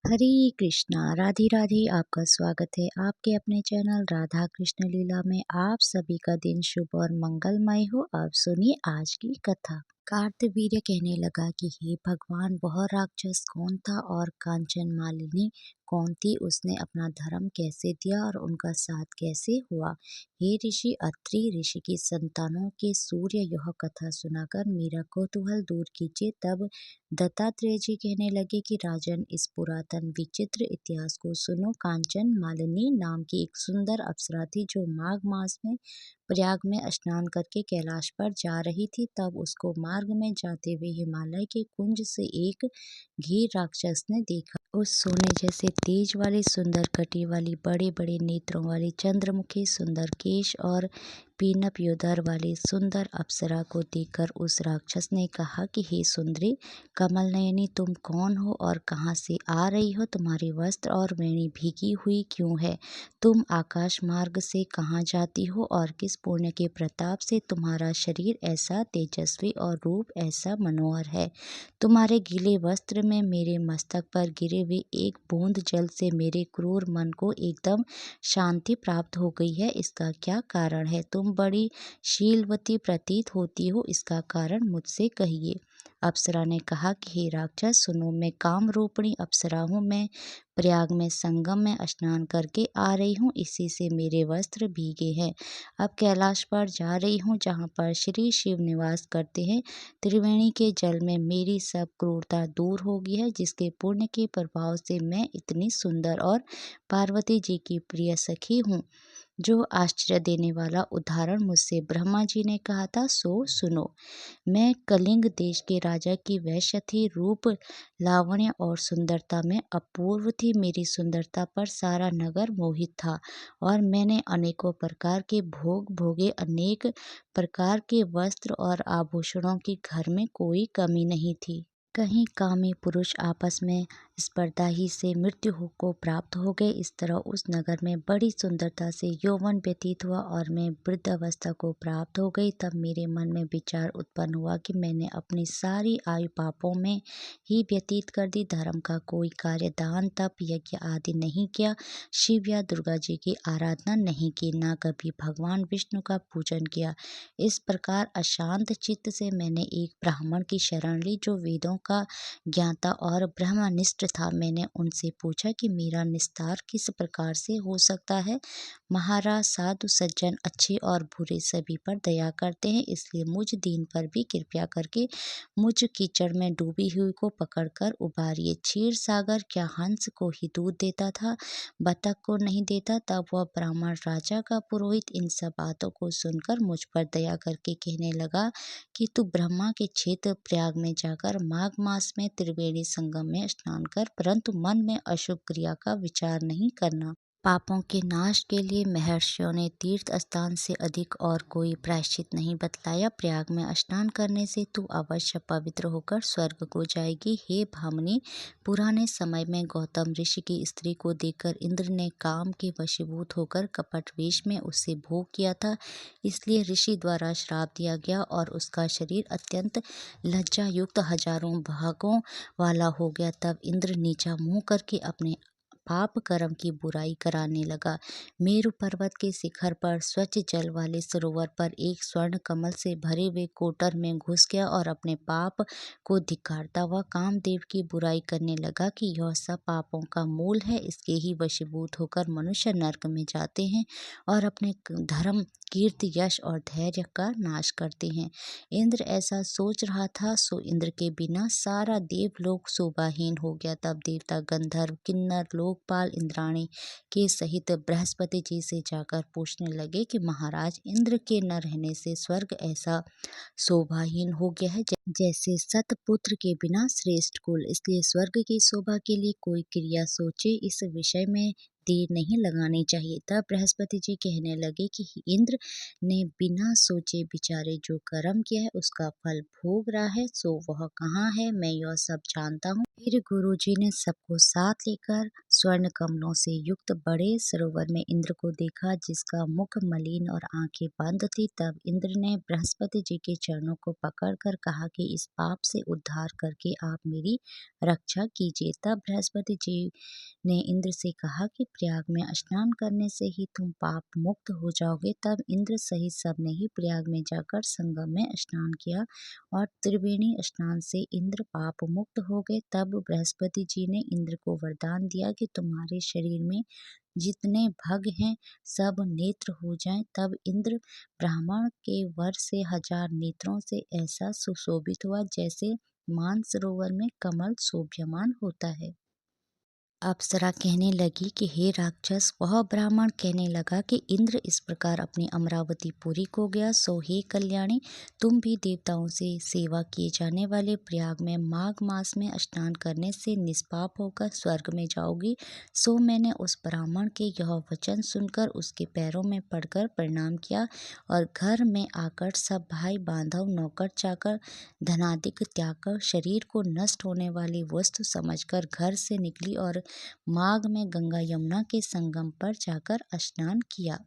हरे कृष्णा राधे राधे। आपका स्वागत है आपके अपने चैनल राधा कृष्ण लीला में। आप सभी का दिन शुभ और मंगलमय हो। अब सुनिए आज की कथा। कार्तवीर्य कहने लगा कि हे भगवान, वह राक्षस कौन था और कांचन मालिनी कौन थी? उसने अपना धर्म कैसे दिया और उनका साथ कैसे हुआ? हे ऋषि, अत्रि ऋषि की संतानों के सूर्य, यह कथा सुनाकर मेरा कौतूहल दूर कीजिए। तब दत्तात्रेय जी कहने लगे कि राजन, इस पुरातन विचित्र इतिहास को सुनो। कांचन मालिनी नाम की एक सुंदर अप्सरा थी जो माघ मास में प्रयाग में स्नान करके कैलाश पर जा रही थी। तब उसको मार्ग में जाते हुए हिमालय के कुंज से एक घीर राक्षस ने देखा। उस सोने जैसे तेज वाली, सुंदर कटी वाली, बड़े बड़े नेत्रों वाली, चंद्रमुखी, सुंदर केश और पीनप योदर वाली सुंदर अप्सरा को देखकर उस राक्षस ने कहा कि हे सुंदरी कमल नयनी, तुम कौन हो और कहाँ से आ रही हो? तुम्हारे वस्त्र और वेणी भीगी हुई क्यों है? तुम आकाश मार्ग से कहाँ जाती हो और किस पुण्य के प्रताप से तुम्हारा शरीर ऐसा तेजस्वी और रूप ऐसा मनोहर है? तुम्हारे गीले वस्त्र में मेरे मस्तक पर गिरे हुए एक बूंद जल से मेरे क्रूर मन को एकदम शांति प्राप्त हो गई है। इसका क्या कारण है? तुम बड़ी शीलवती प्रतीत होती हो, इसका कारण मुझसे कहिए। अप्सरा ने कहा कि हे राक्षस सुनो, मैं काम रूपिणी अप्सरा हूँ। मैं प्रयाग में संगम में स्नान करके आ रही हूँ, इसी से मेरे वस्त्र भीगे हैं। अब कैलाश पर जा रही हूँ जहाँ पर श्री शिव निवास करते हैं। त्रिवेणी के जल में मेरी सब क्रूरता दूर हो गई है, जिसके पुण्य के प्रभाव से मैं इतनी सुंदर और पार्वती जी की प्रिय सखी हूँ। जो आश्चर्य देने वाला उदाहरण मुझसे ब्रह्मा जी ने कहा था, सो सुनो। मैं कलिंग देश के राजा की वैश्य थी। रूप, लावण्य और सुंदरता में अपूर्व थी। मेरी सुंदरता पर सारा नगर मोहित था और मैंने अनेकों प्रकार के भोग भोगे। अनेक प्रकार के वस्त्र और आभूषणों की घर में कोई कमी नहीं थी। कहीं कामी पुरुष आपस में स्पर्धा ही से मृत्यु को प्राप्त हो गए। इस तरह उस नगर में बड़ी सुंदरता से यौवन व्यतीत हुआ और मैं वृद्धावस्था को प्राप्त हो गई। तब मेरे मन में विचार उत्पन्न हुआ कि मैंने अपनी सारी आयु पापों में ही व्यतीत कर दी। धर्म का कोई कार्य, दान तप यज्ञ आदि नहीं किया। शिव या दुर्गा जी की आराधना नहीं की, ना कभी भगवान विष्णु का पूजन किया। इस प्रकार अशांत चित्त से मैंने एक ब्राह्मण की शरण ली जो वेदों का ज्ञाता और ब्रह्मनिष्ठ था। मैंने उनसे पूछा कि मेरा निस्तार किस प्रकार से हो सकता है। महाराज, साधु सज्जन अच्छे और बुरे सभी पर दया करते हैं, इसलिए मुझ दीन पर भी कृपया करके मुझ कीचड़ में डूबी हुई को पकड़कर उबारिए। क्षीर सागर क्या हंस को ही दूध देता था, बतख को नहीं देता? तब वह ब्राह्मण राजा का पुरोहित इन सब बातों को सुनकर मुझ पर दया करके कहने लगा कि तू ब्रह्मा के क्षेत्र प्रयाग में जाकर माघ मास में त्रिवेणी संगम में स्नान कर, परंतु मन में अशुभ क्रिया का विचार नहीं करना। पापों के नाश के लिए महर्षियों ने तीर्थ स्थान से अधिक और कोई प्रायश्चित नहीं बतलाया। प्रयाग में स्नान करने से तू अवश्य पवित्र होकर स्वर्ग को जाएगी। हे भामिनी, पुराने समय में गौतम ऋषि की स्त्री को देखकर इंद्र ने काम के वशीभूत होकर कपट वेश में उससे भोग किया था। इसलिए ऋषि द्वारा श्राप दिया गया और उसका शरीर अत्यंत लज्जा युक्त हजारों भागों वाला हो गया। तब इंद्र नीचा मुंह करके अपने पाप कर्म की बुराई कराने लगा। मेरु पर्वत के शिखर पर स्वच्छ जल वाले सरोवर पर एक स्वर्ण कमल से भरे हुए कोटर में घुस गया और अपने पाप को धिक्कारता हुआ कामदेव की बुराई करने लगा कि यह सब पापों का मूल है। इसके ही वशीभूत होकर मनुष्य नरक में जाते हैं और अपने धर्म, कीर्ति, यश और धैर्य का नाश करते हैं। इंद्र ऐसा सोच रहा था, सो इंद्र के बिना सारा देवलोक शोभाहीन हो गया। तब देवता, गंधर्व, किन्नर, लोकपाल, इंद्राणी के सहित बृहस्पति जी से जाकर पूछने लगे कि महाराज, इंद्र के न रहने से स्वर्ग ऐसा शोभाहीन हो गया है जैसे सतपुत्र के बिना श्रेष्ठ कुल। इसलिए स्वर्ग की शोभा के लिए कोई क्रिया सोचे, इस विषय में देर नहीं लगानी चाहिए। तब बृहस्पति जी कहने लगे कि इंद्र ने बिना सोचे विचारे जो कर्म किया है उसका फल भोग रहा है, सो वह कहाँ है? मैं यह सब जानता हूँ। फिर गुरु जी ने सबको साथ लेकर स्वर्ण कमलों से युक्त बड़े सरोवर में इंद्र को देखा, जिसका मुख मलिन और आंखें बंद थी। तब इंद्र ने बृहस्पति जी के चरणों को पकड़कर कहा कि इस पाप से उद्धार करके आप मेरी रक्षा कीजिए। तब बृहस्पति जी ने इंद्र से कहा कि प्रयाग में स्नान करने से ही तुम पाप मुक्त हो जाओगे। तब इंद्र सहित सबने ही प्रयाग में जाकर संगम में स्नान किया और त्रिवेणी स्नान से इंद्र पाप मुक्त हो गए। तब बृहस्पति जी ने इंद्र को वरदान दिया कि तुम्हारे शरीर में जितने भग हैं सब नेत्र हो जाएं। तब इंद्र ब्राह्मण के वर से 1000 नेत्रों से ऐसा सुशोभित हुआ जैसे मानसरोवर में कमल शोभ्यमान होता है। अप्सरा कहने लगी कि हे राक्षस। वह ब्राह्मण कहने लगा कि इंद्र इस प्रकार अपनी अमरावती पुरी को गया, सो हे कल्याणी, तुम भी देवताओं से सेवा किए जाने वाले प्रयाग में माघ मास में स्नान करने से निष्पाप होकर स्वर्ग में जाओगी। सो मैंने उस ब्राह्मण के यह वचन सुनकर उसके पैरों में पड़कर प्रणाम किया और घर में आकर सब भाई बांधव नौकर चाकर धनादिक त्याग कर शरीर को नष्ट होने वाली वस्तु समझकर घर से निकली और माघ में गंगा यमुना के संगम पर जाकर स्नान किया।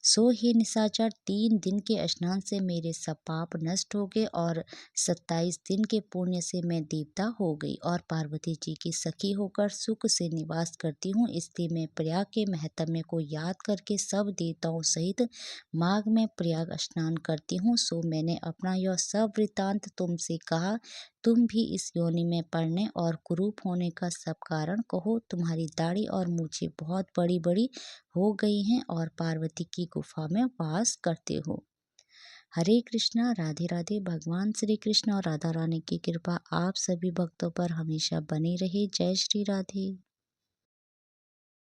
सो हे निशाचर, 3 दिन के स्नान से मेरे सब पाप नष्ट हो गए और 27 दिन के पुण्य से मैं देवता हो गई और पार्वती जी की सखी होकर सुख से निवास करती हूँ। इसलिए मैं प्रयाग के महत्म्य को याद करके सब देवताओं सहित माघ में प्रयाग स्नान करती हूँ। सो मैंने अपना यह सब वृतांत तुमसे कहा। तुम भी इस योनि में पड़ने और कुरूप होने का सब कारण कहो। तुम्हारी दाढ़ी और मूछें बहुत बड़ी बड़ी हो गई हैं और पार्वती की गुफा में वास करते हो। हरे कृष्णा, राधे राधे। भगवान श्री कृष्ण और राधा रानी की कृपा आप सभी भक्तों पर हमेशा बनी रहे। जय श्री राधे।